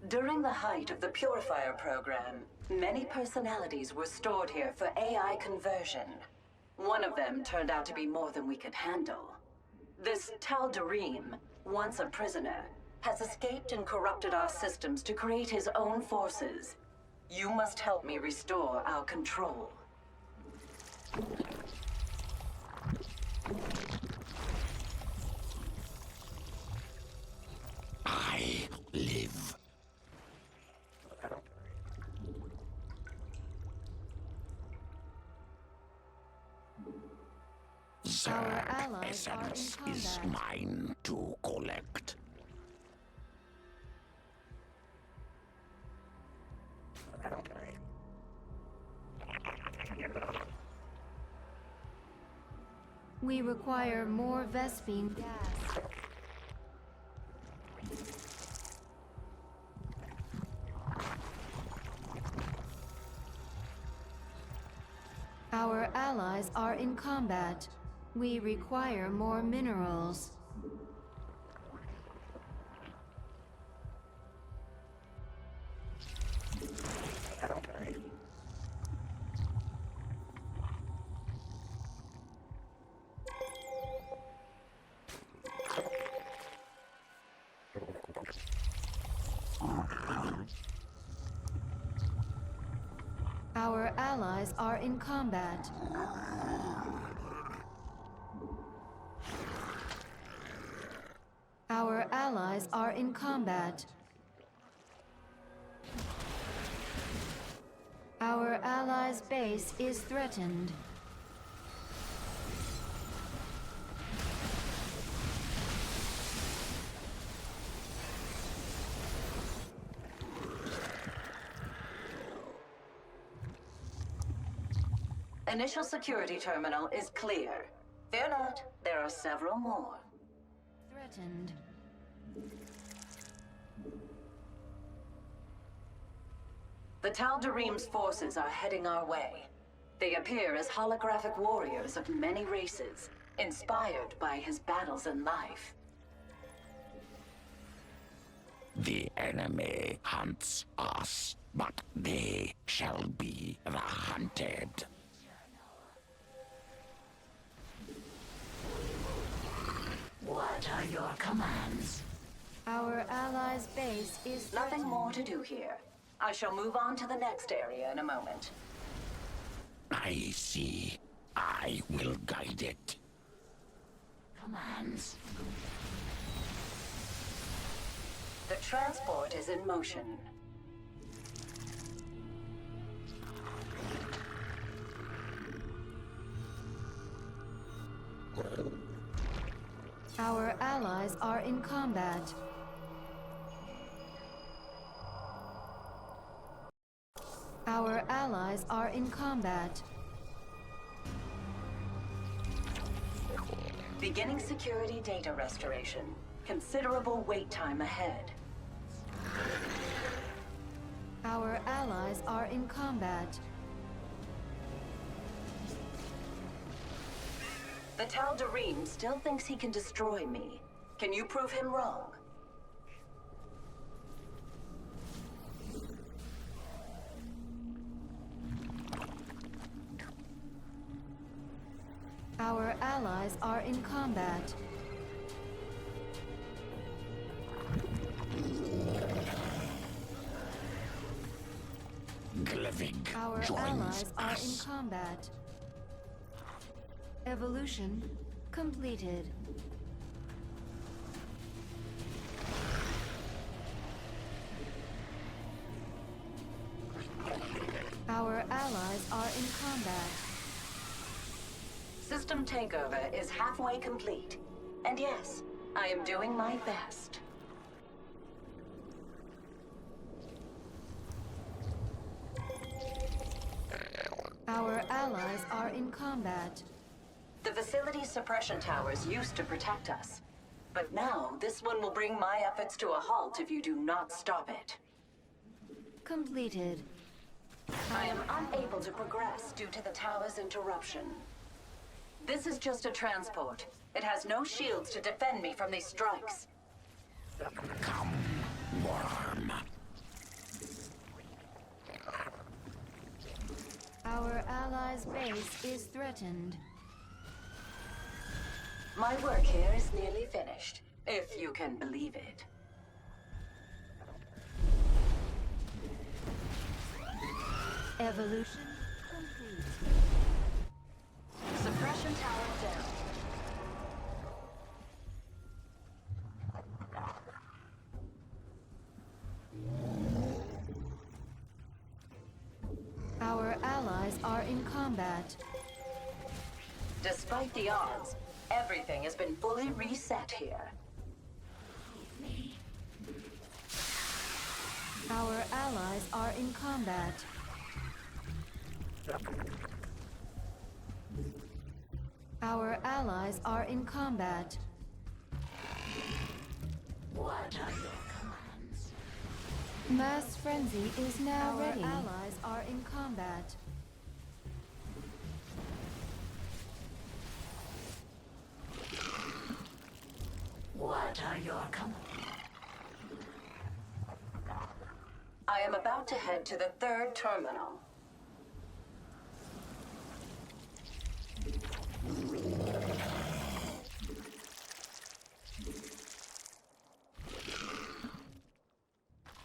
During the height of the Purifier program, many personalities were stored here for AI conversion. One of them turned out to be more than we could handle. This Tal'Darim, once a prisoner, has escaped and corrupted our systems to create his own forces. You must help me restore our control. I live. Zerg essence is mine to collect. We require more Vespine gas. Our allies are in combat. We require more minerals. Our allies are in combat. Our allies are in combat. Our allies' base is threatened. Initial security terminal is clear. Fear not, there are several more. Threatened. The Tal'Darim's forces are heading our way. They appear as holographic warriors of many races, inspired by his battles and life. The enemy hunts us, but they shall be the hunted. What are your commands? Our allies' base is Nothing threatened. more to do here. I shall move on to the next area in a moment. I see. I will guide it. Commands. The transport is in motion. Our allies are in combat. Our allies are in combat. Beginning security data restoration. Considerable wait time ahead. Our allies are in combat. The Tal'Darim still thinks he can destroy me. Can you prove him wrong? Our allies are in combat. Glivig Our joins allies are in us. combat. Evolution completed. Our allies are in combat. System takeover is halfway complete. And yes, I am doing my best. Our allies are in combat. The facility's suppression towers used to protect us. But now, this one will bring my efforts to a halt if you do not stop it. Completed. I am unable to progress due to the tower's interruption. This is just a transport. It has no shields to defend me from these strikes. Come, worm. Our allies' base is threatened. My work here is nearly finished, if you can believe it. Evolution complete. Suppression tower down. Our allies are in combat. Despite the odds, everything has been fully reset here. Our allies are in combat. Our allies are in combat. What are your commands? Mass frenzy is now ready. Our allies are in combat. What are your commands? I am about to head to the third terminal.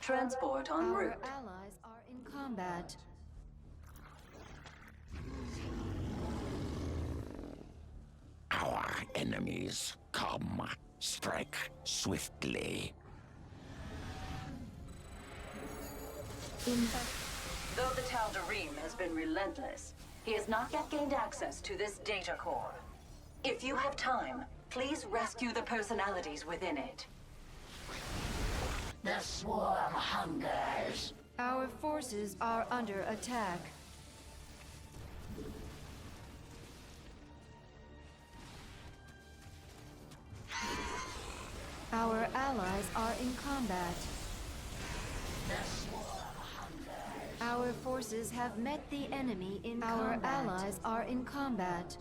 Transport en Our route. allies are in combat. Our enemies come. Strike swiftly. Though the Tal'Darim has been relentless, he has not yet gained access to this data core. If you have time, please rescue the personalities within it. The swarm hungers. Our forces are under attack. Our allies are in combat. The swarm hungers. Our forces have met the enemy in combat. Our allies are in combat.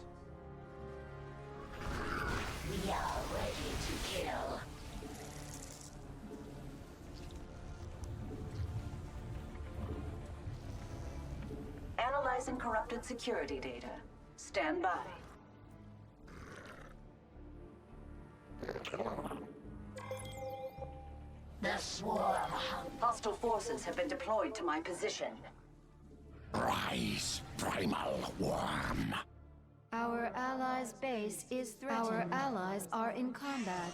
We are ready to kill. Analyzing corrupted security data. Stand by. The swarm hungers. Hostile forces have been deployed to my position. Rise, primal worm. Our allies' base is threatened. Our allies are in combat.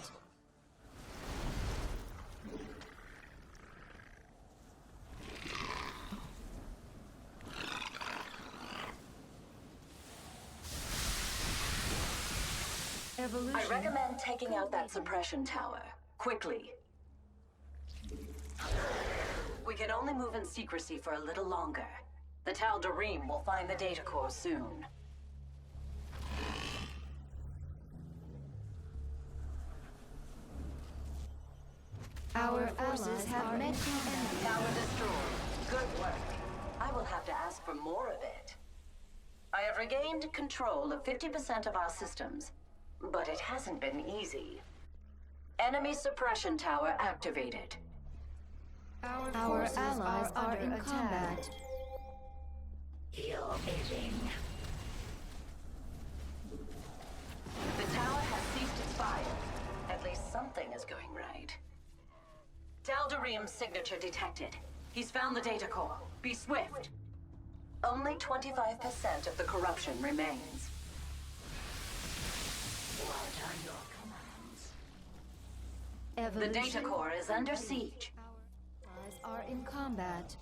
Evolution. I recommend taking out that suppression tower. Quickly. We can only move in secrecy for a little longer. The Tal'Darim will find the data core soon. Our forces have met the enemy. Tower destroyed. Good work. I will have to ask for more of it. I have regained control of 50% of our systems, but it hasn't been easy. Enemy suppression tower activated. Our allies are in combat. Your bidding. The tower has ceased its fire. At least something is going right. Tal'Darim's signature detected. He's found the data core. Be swift. Only 25% of the corruption remains. What are your commands? Evolution. The data core is under siege. Our allies are in combat.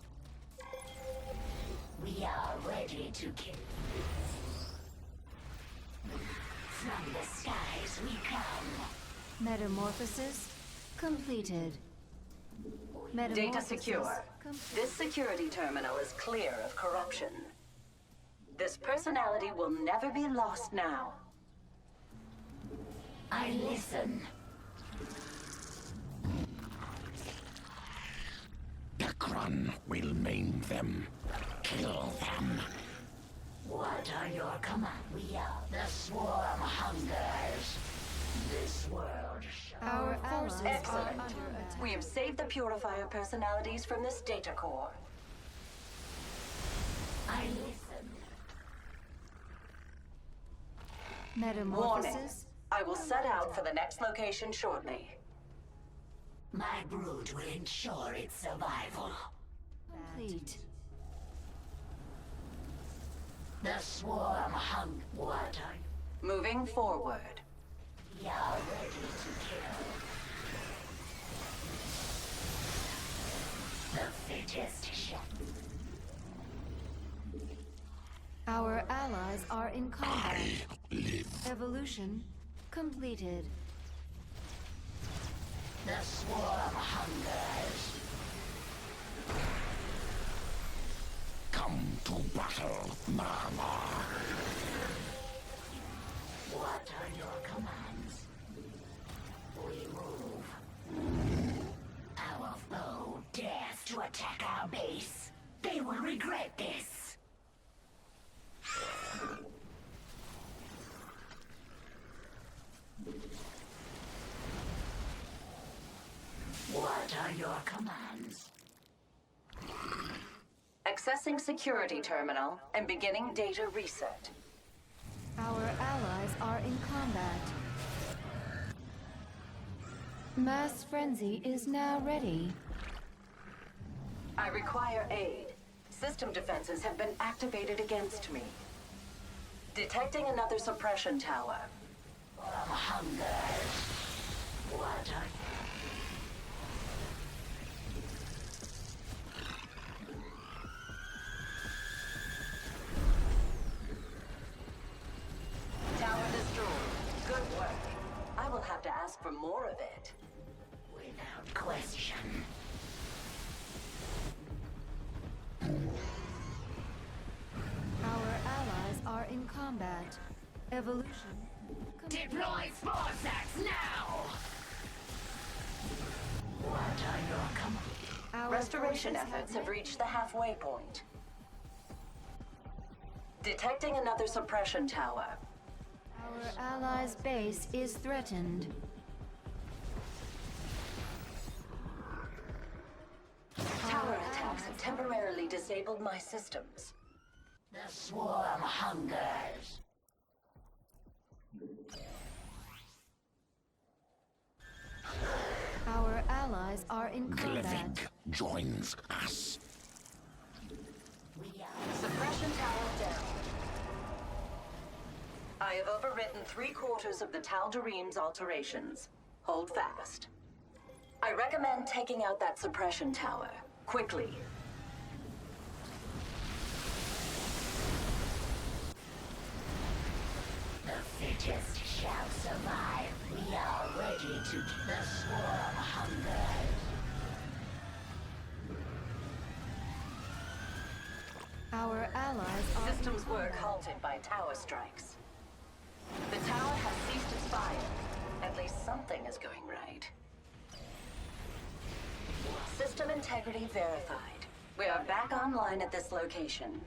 We are ready to kill. From the skies we come. Metamorphosis completed. Data Metamorphosis secure. complete. This security terminal is clear of corruption. This personality will never be lost now. I listen. The Grun will maim them. Kill them. What are your commands? We are the swarm hungers. This world shall... Our forces Excellent. are under attack. We have saved the purifier personalities from this data core. I listen. Warning. Metamorphosis I will set out for the next location shortly. My brood will ensure its survival. complete. The swarm hung. What are Moving forward. you ready to kill? The fittest shall. Our allies are in combat. Live. Evolution completed. The swarm hungers. Come to battle, Mama. What are your commands? We move. Our foe dares to attack our base. They will regret this. What are your commands? Accessing security terminal and beginning data reset. Our allies are in combat. Mass frenzy is now ready. I require aid. System defenses have been activated against me. Detecting another suppression tower. Hungers. What are Tower destroyed. Good work. I will have to ask for more of it. without question? Our allies are in combat. Evolution complete. Deploy spore sacks now! What are your commands? Our Restoration forces efforts have have reached the halfway point. Detecting another suppression tower. Our allies' base is threatened. Tower attacks have temporarily disabled my systems. The swarm hungers. Our allies are in combat. Glevig joins us. We are Suppression tower down. I have overwritten 3/4 of the Tal'Darim's alterations. Hold fast. I recommend taking out that suppression tower. Quickly. the fittest shall survive. We are ready to the swarm hungers. Our allies are Systems in work combat. halted by tower strikes. The tower has ceased its fire. At least something is going right. System integrity verified. We are back online at this location.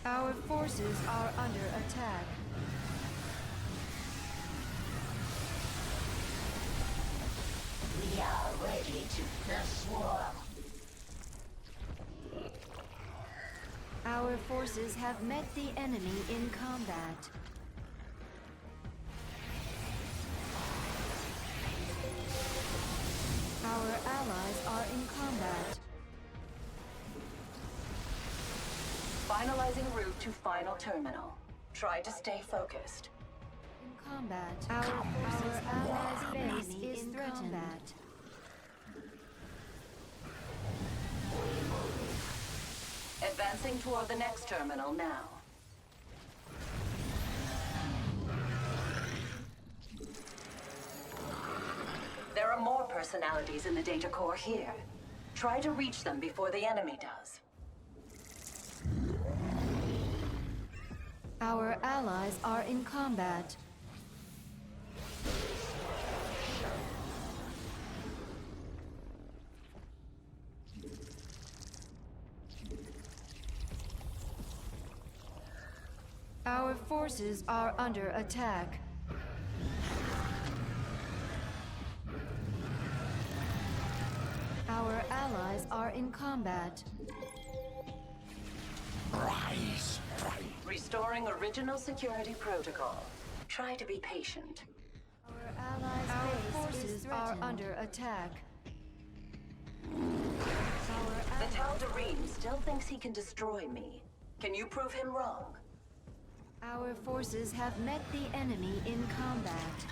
Our forces are under attack. We are ready to the swarm. Our forces have met the enemy in combat. Our allies are in combat. Finalizing route to final terminal. Try to stay focused. In combat. Our allies' base is threatened. Advancing toward the next terminal now. There are more personalities in the data core here. Try to reach them before the enemy does. Our allies are in combat. Our forces are under attack. Our allies are in combat. Rise. Restoring original security protocol. Try to be patient. Our forces are under attack. The Tal'Darim still thinks he can destroy me. Can you prove him wrong? Our forces have met the enemy in combat.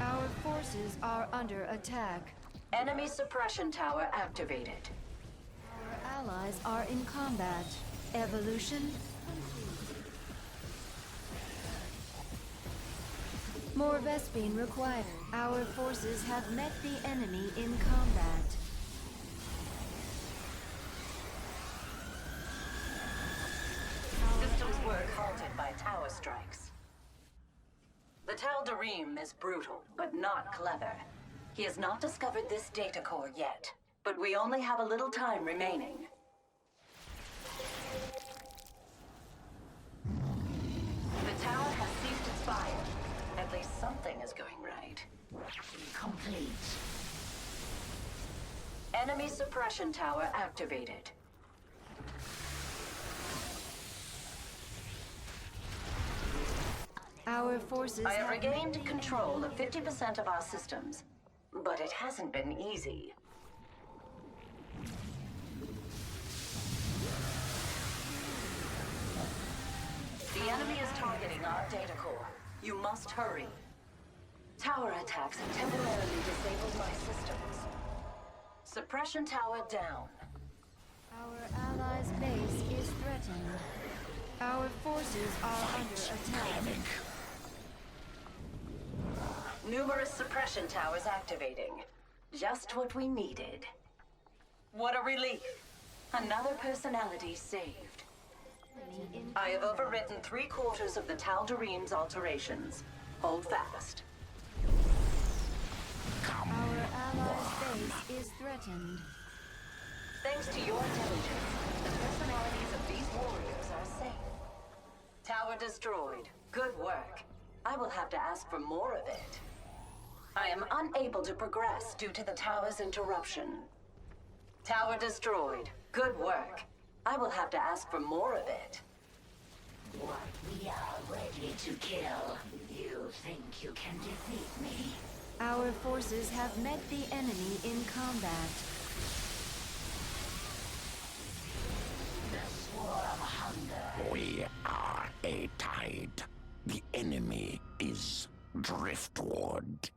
Our forces are under attack. Enemy suppression tower activated. Our allies are in combat. Evolution complete. More Vespene required. Our forces have met the enemy in combat. Systems work halted by tower strikes. The Tal'Darim is brutal, but not clever. He has not discovered this data core yet, but we only have a little time remaining. The tower has ceased its fire. At least something is going right. Complete. Enemy suppression tower activated. Our forces I have met regained the control of enemy. 50% of our systems, but it hasn't been easy. The enemy is targeting our data core. You must hurry. Tower attacks have temporarily disabled my systems. Suppression tower down. Our allies' base is threatened. Our forces are under attack. Numerous suppression towers activating. Just what we needed. What a relief. Another personality saved. I have overwritten 3/4 of the Tal'Darim's alterations. Hold fast. Our allies' base is threatened. Thanks to your intelligence, the personalities of these warriors are safe. Tower destroyed. Good work. I will have to ask for more of it. I am unable to progress due to the tower's interruption. Tower destroyed. Good work. I will have to ask for more of it. What we are ready to kill. You think you can defeat me? Our forces have met the enemy in combat. The swarm hunger. We are a tide. The enemy is driftwood.